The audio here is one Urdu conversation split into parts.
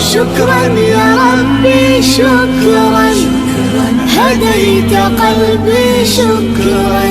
شكرا يا ربي شكرا هديت قلبي شكرا.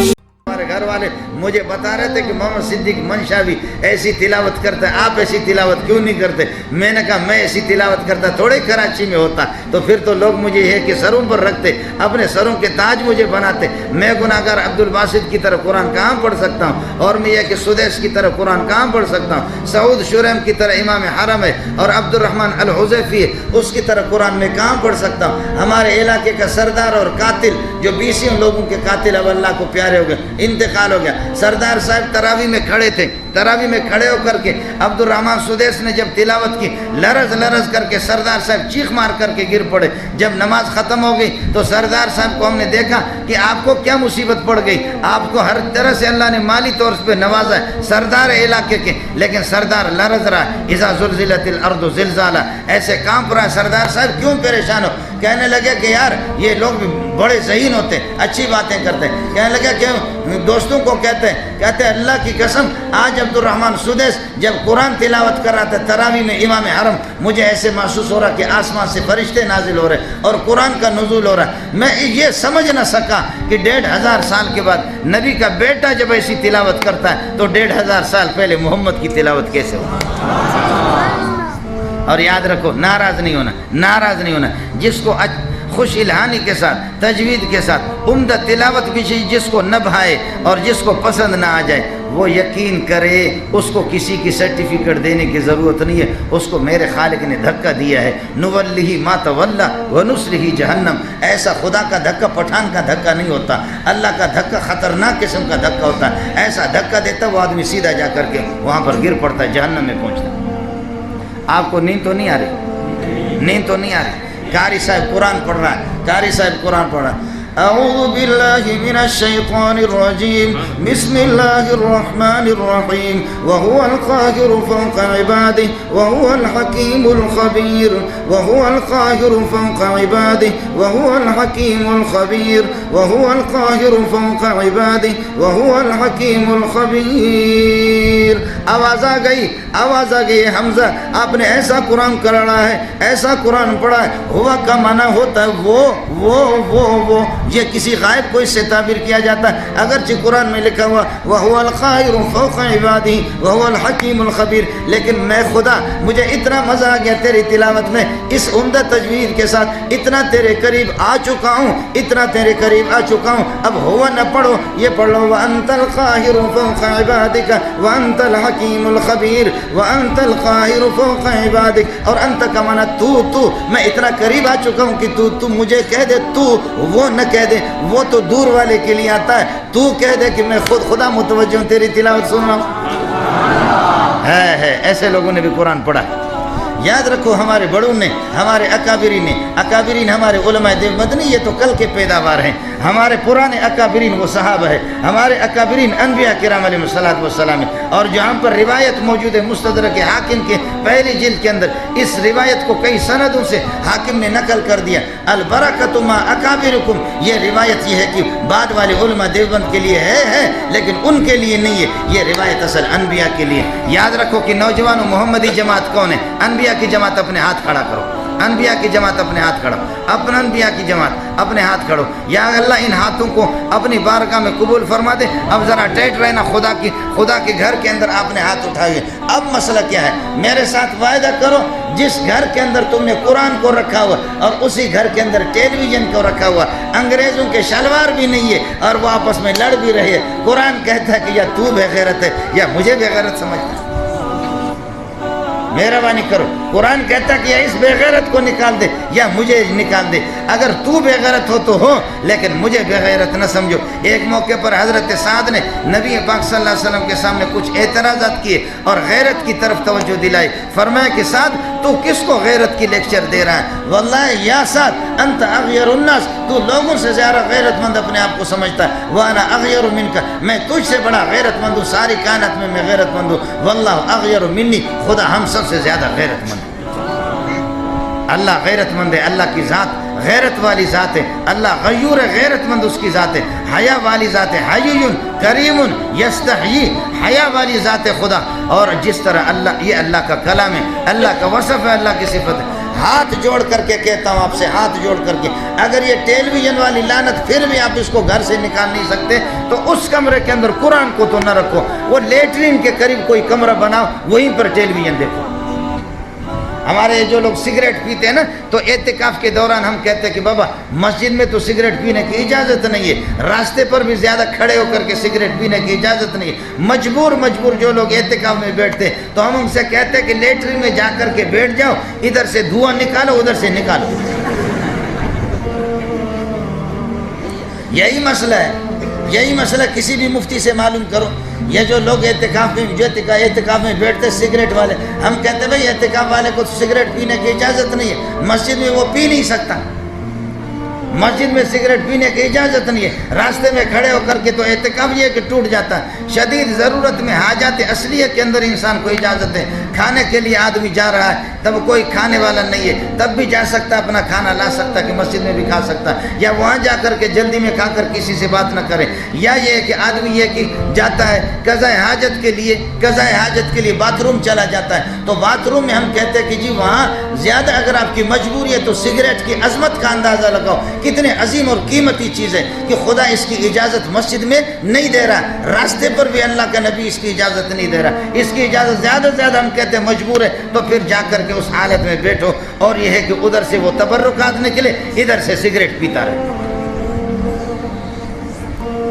ہمارے گھر والے مجھے بتا رہے تھے کہ محمد صدیق منشا بھی ایسی تلاوت کرتا ہے، آپ ایسی تلاوت کیوں نہیں کرتے؟ میں نے کہا میں ایسی تلاوت کرتا تھوڑے کراچی میں ہوتا تو پھر تو لوگ مجھے یہ کہ سروں پر رکھتے، اپنے سروں کے تاج مجھے بناتے. میں گناہگار عبدالباسط کی طرح قرآن کہاں پڑھ سکتا ہوں؟ اور میں یہ کہ سدیس کی طرح قرآن کہاں پڑھ سکتا ہوں؟ سعود شریم کی طرح امام حرم ہے اور عبد الرحمن الحذیفی ہے، اس کی طرح قرآن میں کہاں پڑھ سکتا ہوں؟ ہمارے علاقے کا سردار اور قاتل جو 20 لوگوں کے قاتل اب اللہ کو پیارے ہو گئے، انتقال ہو گیا. سردار صاحب تراوی میں کھڑے تھے، تراوی میں کھڑے ہو کر کے عبد الرحمن سدیس نے جب تلاوت کی لرز لرز کر کے سردار صاحب چیخ مار کر کے گر پڑے. جب نماز ختم ہو گئی تو سردار صاحب کو ہم نے دیکھا کہ آپ کو کیا مصیبت پڑ گئی، آپ کو ہر طرح سے اللہ نے مالی طور پہ نوازا ہے، سردار علاقے کے، لیکن سردار لرز رہا. اذا زلزلت الارض زلزالہ، ایسے کانپ رہا ہے. سردار صاحب کیوں پریشان ہو؟ کہنے لگے کہ یار یہ لوگ بڑے ذہین ہوتے ہیں، اچھی باتیں کرتے ہیں. کہنے لگے کہ دوستوں کو کہتے ہیں اللہ کی قسم آج عبد الرحمن سدیس جب قرآن تلاوت کر رہا تھا تراوی میں امام حرم، مجھے ایسے محسوس ہو رہا کہ آسمان سے فرشتے نازل ہو رہے اور قرآن کا نزول ہو رہا. میں یہ سمجھ نہ سکا کہ 1500 سال کے بعد نبی کا بیٹا جب ایسی تلاوت کرتا ہے تو 1500 سال پہلے محمد کی تلاوت کیسے ہو؟ اور یاد رکھو ناراض نہیں ہونا، ناراض نہیں ہونا. جس کو خوش الہانی کے ساتھ تجوید کے ساتھ عمدہ تلاوت بھی چاہیے، جس کو نہ بھائے اور جس کو پسند نہ آ جائے وہ یقین کرے اس کو کسی کی سرٹیفکیٹ دینے کی ضرورت نہیں ہے. اس کو میرے خالق نے دھکا دیا ہے، نولیہ ما تولی ونصلہ جہنم. ایسا خدا کا دھکا پٹھان کا دھکا نہیں ہوتا، اللہ کا دھکا خطرناک قسم کا دھکا ہوتا ہے. ایسا دھکا دیتا وہ آدمی سیدھا جا کر کے وہاں پر گر پڑتا ہے، جہنم میں پہنچتا ہے. آپ کو نیند تو نہیں آ رہی؟ نیند تو نہیں آ رہی؟ قاری صاحب قرآن پڑھ رہا ہے، قاری صاحب قرآن پڑھ رہا ہے. اعوذ باللہ من الشیطان الرجیم بسم اللہ الرحمن الرحیم وهو القاہر فوق عباده وهو الحکیم الخبیر وهو القاہر فوق عباده وهو الحکیم الخبیر وهو القاہر فوق عباده وهو الحکیم الخبیر. آواز آ گئی، آواز آ گئی. حمزہ آپ نے ایسا قرآن کرا ہے، ایسا قرآن پڑھا ہے. ہوا کا معنی ہوتا ہے وہ یہ کسی غائب کو اس سے تعبیر کیا جاتا ہے. اگرچہ قرآن میں لکھا ہوا وَهُوَ الْقَاهِرُ فَوْقَ عِبَادِهِ وَهُوَ الْحَكِيمُ الْخَبِيرُ، لیکن میں خدا مجھے اتنا مزہ آ گیا تیری تلاوت میں، اس عمدہ تجوید کے ساتھ اتنا تیرے قریب آ چکا ہوں، اتنا تیرے قریب آ چکا ہوں. اب ہوا نہ پڑھو، یہ پڑھ لو وَأَنْتَ الْقَاهِرُ فَوْقَ عِبَادِكَ وَأَنْتَ الْحَكِيمُ الْخَبِيرُ وَأَنْتَ الْقَاهِرُ فَوْقَ عِبَادِكَ. اور انت کا معنی تو میں اتنا قریب آ چکا ہوں کہ تو مجھے کہہ دے، تو وہ نہ کہہ دے، وہ تو دور والے کے لیے آتا ہے. تو کہہ دے کہ میں خود خدا متوجہ ہوں، تیری تلاوت سن رہا ہوں. ہے ایسے لوگوں نے بھی قرآن پڑھا. یاد رکھو ہمارے بڑوں نے، ہمارے اکابرین ہمارے علماء دیوبند نہیں، یہ تو کل کے پیداوار ہیں. ہمارے پرانے اکابرین وہ صحابہ ہے، ہمارے اکابرین انبیاء کرام علیہ الصلوۃ والسلام. اور جہاں پر روایت موجود ہے مستدرک حاکم کے پہلی جلد کے اندر، اس روایت کو کئی سندوں سے حاکم نے نقل کر دیا. البرکۃ ما اکابرکم، یہ روایت یہ ہے کہ بعد والے علماء دیوبند کے لیے ہے لیکن ان کے لیے نہیں ہے، یہ روایت اصل انبیاء کے لیے. یاد رکھو کہ نوجوانوں محمدی جماعت کون ہے؟ انبیاء کی جماعت اپنے ہاتھ کھڑا کرو، انبیاء کی جماعت اپنے ہاتھ کھڑا، اپنا انبیاء کی جماعت اپنے ہاتھ کھڑو. یا اللہ ان ہاتھوں کو اپنی بارگاہ میں قبول فرما دے. اب ذرا ٹیٹ رہنا، خدا کے گھر کے اندر آپ نے ہاتھ اٹھائے. اب مسئلہ کیا ہے؟ میرے ساتھ وعدہ کرو جس گھر کے اندر تم نے قرآن کو رکھا ہوا اور اسی گھر کے اندر ٹیلی ویژن کو رکھا ہوا، انگریزوں کے شلوار بھی نہیں ہے اور وہ آپس میں لڑ بھی رہے، قرآن کہتا ہے کہ یا تو بے غیرت ہے یا مجھے بے غیرت سمجھتا ہے. مہربانی کرو، قرآن کہتا کہ یا اس بے غیرت کو نکال دے یا مجھے نکال دے. اگر تو بے غیرت ہو تو ہو، لیکن مجھے بے غیرت نہ سمجھو. ایک موقع پر حضرت سعد نے نبی پاک صلی اللہ علیہ وسلم کے سامنے کچھ اعتراضات کیے اور غیرت کی طرف توجہ دلائی. فرمایا کہ سعد تو کس کو غیرت کی لیکچر دے رہا ہے؟ واللہ یا سعد انت اغیر الناس، تو لوگوں سے زیادہ غیرت مند اپنے آپ کو سمجھتا ہے. وانا اغیر منک، میں تجھ سے بڑا غیرت مند ہوں، ساری کائنات میں غیرت مند ہوں. واللہ اغیر منی، خدا ہم سب سے زیادہ غیرت مند ہے. اللہ غیرت مند ہے، اللہ کی ذات غیرت والی ذات ہے. اللہ غیور ہے، غیرت مند اس کی ذات ہے. حیا والی ذات ہے، حیی کریم یستحیی، حیا والی ذات ہے خدا. اور جس طرح اللہ، یہ اللہ کا کلام ہے، اللہ کا وصف ہے، اللہ کی صفت ہے. ہاتھ جوڑ کر کے کہتا ہوں آپ سے، ہاتھ جوڑ کر کے، اگر یہ ٹیلی ویژن والی لعنت پھر بھی آپ اس کو گھر سے نکال نہیں سکتے تو اس کمرے کے اندر قرآن کو تو نہ رکھو، وہ لیٹرین کے قریب کوئی کمرہ بناؤ، وہیں پر ٹیلی ویژن دیکھو۔ ہمارے جو لوگ سگریٹ پیتے ہیں نا، تو اعتکاف کے دوران ہم کہتے ہیں کہ بابا مسجد میں تو سگریٹ پینے کی اجازت نہیں ہے، راستے پر بھی زیادہ کھڑے ہو کر کے سگریٹ پینے کی اجازت نہیں ہے۔ مجبور جو لوگ اعتکاف میں بیٹھتے ہیں تو ہم ان سے کہتے ہیں کہ لیٹرین میں جا کر کے بیٹھ جاؤ، ادھر سے دھواں نکالو، ادھر سے نکالو۔ یہی مسئلہ ہے، یہی مسئلہ کسی بھی مفتی سے معلوم کرو۔ یہ جو لوگ اعتکاف میں بیٹھتے سگریٹ والے، ہم کہتے ہیں بھائی اعتکاف والے کو سگریٹ پینے کی اجازت نہیں ہے، مسجد میں وہ پی نہیں سکتا، مسجد میں سگریٹ پینے کی اجازت نہیں ہے، راستے میں کھڑے ہو کر کے تو اعتکاف یہ کہ ٹوٹ جاتا ہے۔ شدید ضرورت میں حاجات اصلیہ کے اندر انسان کو اجازت ہے، کھانے کے لیے آدمی جا رہا ہے، تب کوئی کھانے والا نہیں ہے، تب بھی جا سکتا ہے، اپنا کھانا لا سکتا ہے کہ مسجد میں بھی کھا سکتا ہے، یا وہاں جا کر کے جلدی میں کھا کر کسی سے بات نہ کرے۔ یا یہ ہے کہ آدمی یہ کہ جاتا ہے قضاء حاجت کے لیے باتھ روم چلا جاتا ہے، تو باتھ روم میں ہم کہتے ہیں کہ جی وہاں زیادہ اگر آپ کی مجبوری ہے تو سگریٹ کی عظمت کا اندازہ لگاؤ، کتنے عظیم اور قیمتی چیز ہے کہ خدا اس کی اجازت مسجد میں نہیں دے رہا، راستے پر بھی اللہ کا نبی اس کی اجازت نہیں دے رہا، اس کی اجازت زیادہ سے زیادہ ہم کہتے ہیں مجبور ہے تو پھر جا کر کے اس حالت میں بیٹھو، اور یہ ہے کہ ادھر سے وہ تبرکات نکلے، ادھر سے سگریٹ پیتا رہے۔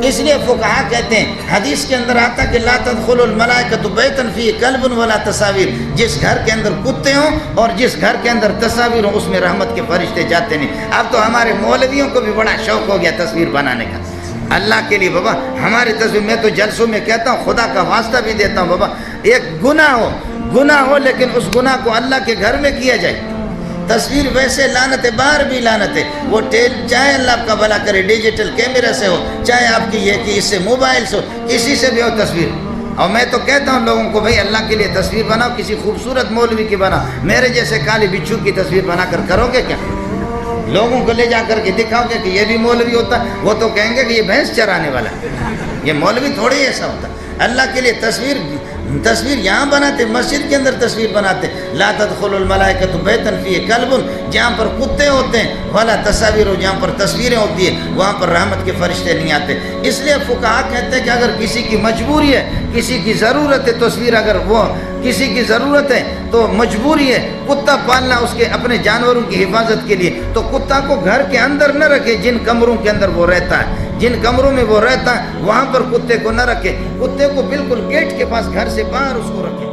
اس لیے فقہا کہتے ہیں، حدیث کے اندر آتا کہ لا تدخل الملائکۃ بیتا فیہ کلب ولا تصاویر، جس گھر کے اندر کتے ہوں اور جس گھر کے اندر تصاویر ہوں اس میں رحمت کے فرشتے جاتے نہیں۔ اب تو ہمارے مولویوں کو بھی بڑا شوق ہو گیا تصویر بنانے کا۔ اللہ کے لیے بابا ہماری تصویر، میں تو جلسوں میں کہتا ہوں، خدا کا واسطہ بھی دیتا ہوں، بابا ایک گناہ ہو لیکن اس گناہ کو اللہ کے گھر میں کیا جائے۔ تصویر ویسے لعنت ہے، باہر بھی لعنت ہے، وہ چاہے اللہ آپ کا بھلا کرے ڈیجیٹل کیمرہ سے ہو، چاہے آپ کی یہ کہ اس سے موبائل سے ہو، کسی سے بھی ہو تصویر۔ اور میں تو کہتا ہوں لوگوں کو بھائی اللہ کے لیے تصویر بناؤ، کسی خوبصورت مولوی کی بناؤ، میرے جیسے کالی بچھو کی تصویر بنا کر کرو گے کیا؟ لوگوں کو لے جا کر کے دکھاؤ گے کہ یہ بھی مولوی ہوتا ہے، وہ تو کہیں گے کہ یہ بھینس چرانے والا ہے، یہ مولوی تھوڑی ایسا ہوتا ہے۔ اللہ کے لیے تصویر یہاں بناتے، مسجد کے اندر تصویر بناتے، لا تدخل الملائکۃ بیتا فیہ کلب، جہاں پر کتے ہوتے ہیں، ولا تصاویر، جہاں پر تصویریں ہوتی ہیں وہاں پر رحمت کے فرشتے نہیں آتے۔ اس لیے فقہا کہتے ہیں کہ اگر کسی کی مجبوری ہے، کسی کی ضرورت ہے، تصویر اگر وہ کسی کی ضرورت ہے تو مجبوری ہے کتا پالنا اس کے اپنے جانوروں کی حفاظت کے لیے، تو کتا کو گھر کے اندر نہ رکھے، جن کمروں کے اندر وہ رہتا ہے، جن کمروں میں وہ رہتا ہے وہاں پر کتے کو نہ رکھے، کتے کو بالکل گیٹ کے پاس گھر سے باہر اس کو رکھے۔